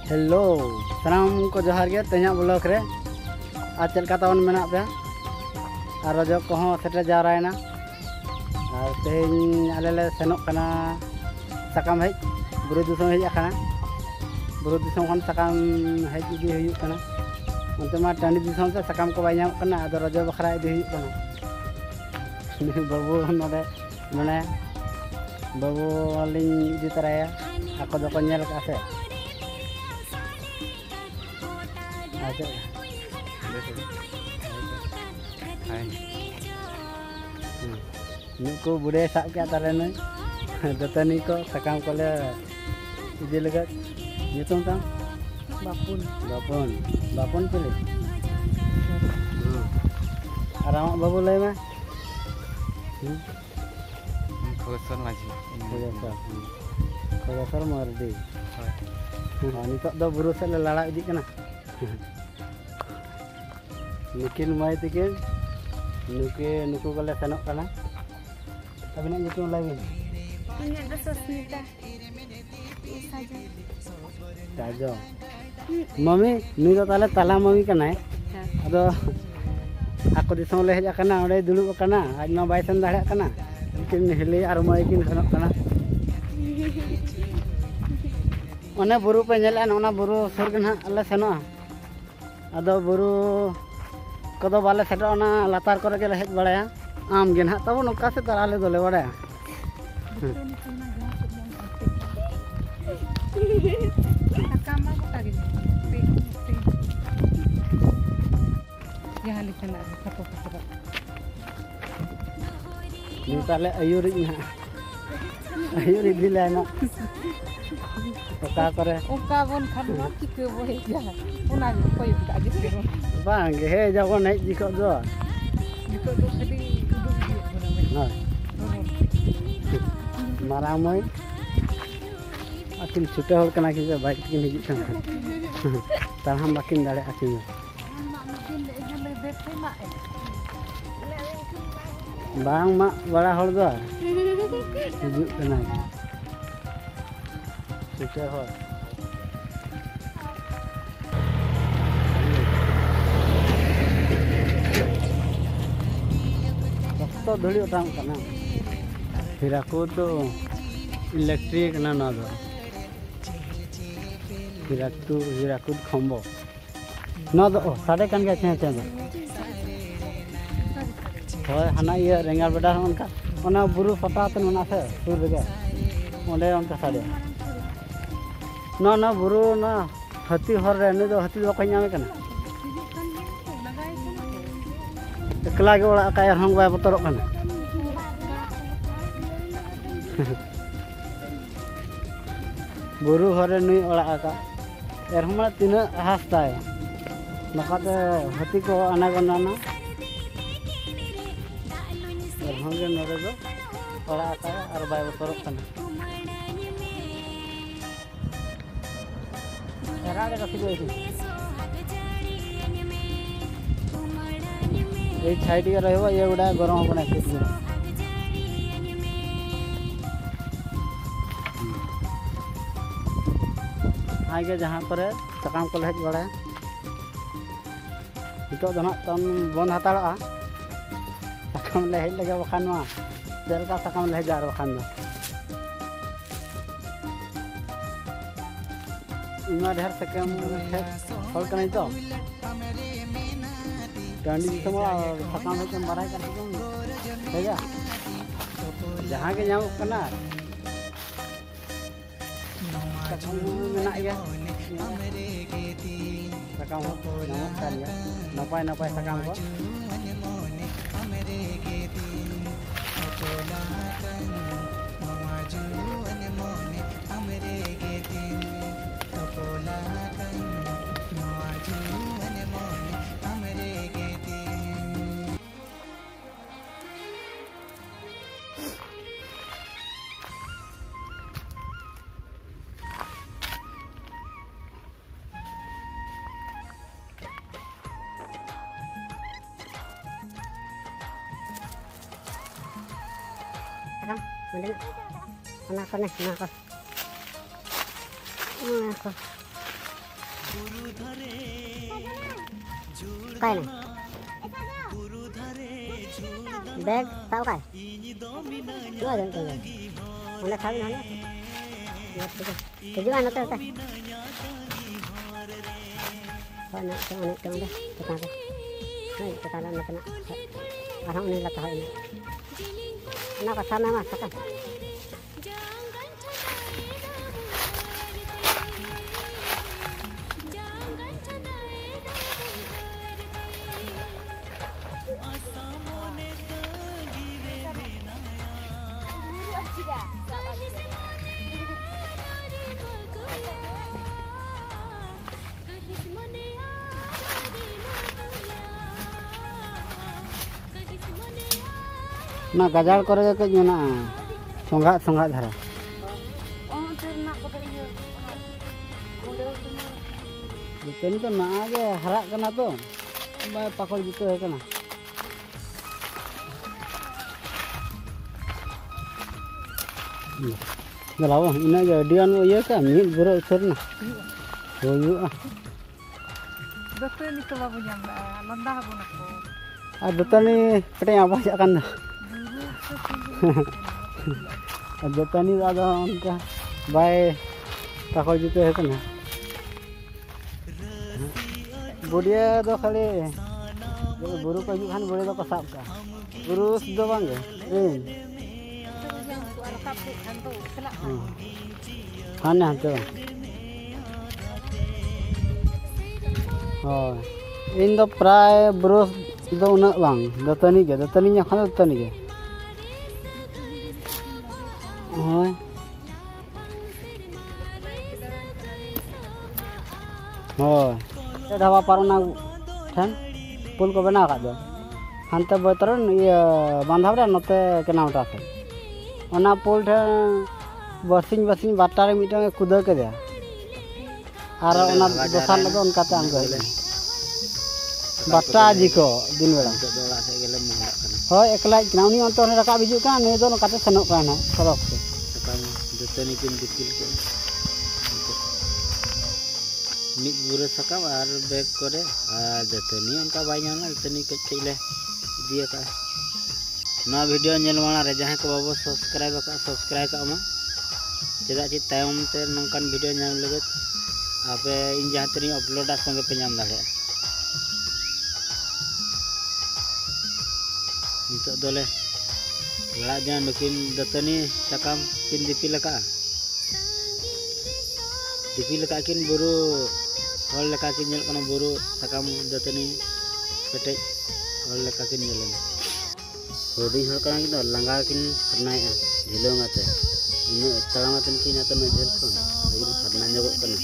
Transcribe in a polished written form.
Hello सानाम को जोहार गे तेना ब्लॉक रे आज चल का तावन मेना पे और रजो को सेटे जावरायना और तेन आले ले सेनोक कना साकाम हेज बुरु दिसम हेज आकना बुरु दिसम खन साकाम हेज इदी हुयु कना उनते मा टांडी दिसम से साकाम को बाय नाम कना आदो रजो बखरा इदी हुयु कना बाबू नोडे मने बाबू लिंग इदी तराया ako do ko nyel ka se ada nuku bude sak ke atare ne datani ko sakam ko le ide lega nyutung tang bapun pilih aramak babu lay ma Khosan maji Kogasar mardi nitok do buru se lala idi kana nikin mai tikin nuku kale senok kana abina nyutung lagi ini ada Sosnita Tajo mami ni do tale tala mami kana ado aku disong le heja kana ode dulu kana aj ma bai sen dahak kana kin hili ar mai kin senok kana Ona buru penyelan ona buru surgen ha alle seno ado buru kodo bale sedo ona latar kore ge hej badaya am gen ha tabo noka se tarale dole badaya Akama ko tagi ya likana kapo kapo ni tale ayuri nya ayuri dilana Oka kore oka bon khadma kike bohe ja ona ni koy ka ajis kero bang he jagon hej diko do diko do khadi udu na maramoi akin chute hol kana ki bike kin hiji kana tarham bakin dale akin bang mak bala hol do hijuk kana chute hol तो धुली उठाऊं करना फिर aku tuh elektrik ना ना दो फिर aku खम्बो ना दो साढ़े कान के चें चें होय हना ये रेंगाल बेटा उनका ओना बुरु पटा तन ओना से सुर गे ओंडे उनका साढ़े ना ना बुरु ना हती हर रे ने दो हती दो कन्या में कना एकला के ओड़ा का हंग बाय बतरक कना बुरु हरे नुई ओड़ा का एरहमा तिना हासताय नकाते हती को अनागना ना एरहंगे नरे दो ओड़ा का आर बाय बतरक कना एराडे कथि गई ए छाइटी के रहबो ये उडा गरम बना के आगे जहाँ पर साकाम को हेज बड़ा नितो दो तन बंद हताड़ा साकाम ले हेज लगे बखान मा चलका साकाम ले जार बखान दो इमा ढेर साकाम हेज हल कनै तो टांडी दिसमा साकाम हेज माराय कर तो हेजा जहाँ के नाम कना menak ya sakam nampak kan ya napai sakam ko Mending anak ko na, anak ko. Kain. Bag tahu kan? Dua dan tiga. Mana tahu mana? Tujuan itu apa? Oh nak cuma itu dah. Kita dah. Hai kita dah nak nak. Orang ini lah tahu ini. Nak kesana mas kan? Nah gajal kore ke nyana songgak dhara. Oh, ternak bekerja. Itu ni tu nak aja harak kena tu. Bay pakol gitu ya kena. Dah lawa, ini aja dia anu iya kan, mid buru usir na. Boyu ah. Betul ni kalau punya landah pun aku. Betul ni petang apa sih kan? Betul ni ada angka bay pakol gitu ya kena. Budia tu kali buru ko kan buru tu ko sab ka. Buru sudah bang ya? Rin. Mana tu? Oh, ini tu pray buru tu nak bang. Datani ke? Datani nya kan datani ke? Oh. Oh. Dah apa parona kan? Pul ko bena kat do. Hante botaran iya bandhav ra note kenam ta se. Ona pul tha basing batare mitang kuda ke dia. Ar ona dosan do onka te anggo. Bata jiko din bela. Hoi ekla kena uni onto rakab hijuk kan ni do kate senok kana sorok. Sekarang datani pin dipil ke. Mid buru sakam ar bag kore datani onka banyak lah datani kecil le dia ka. Na video nyel mana re jahan ko babo subscribe ka ma. Cheda chi tayom te nongkan video nyam lagat ape in jahan teri upload songe pe nyam dare. Nitok dole lala jangan nukin datani sakam pin dipil ka. Dipil ka kin buru hol leka kin nyel kana buru sakam datani petek hol leka kin nyelen. Hodi hol kana kin langga kin karnai a jilong ate. Ini talamatin kin atau najel kon. Lagi karna nyogok kana.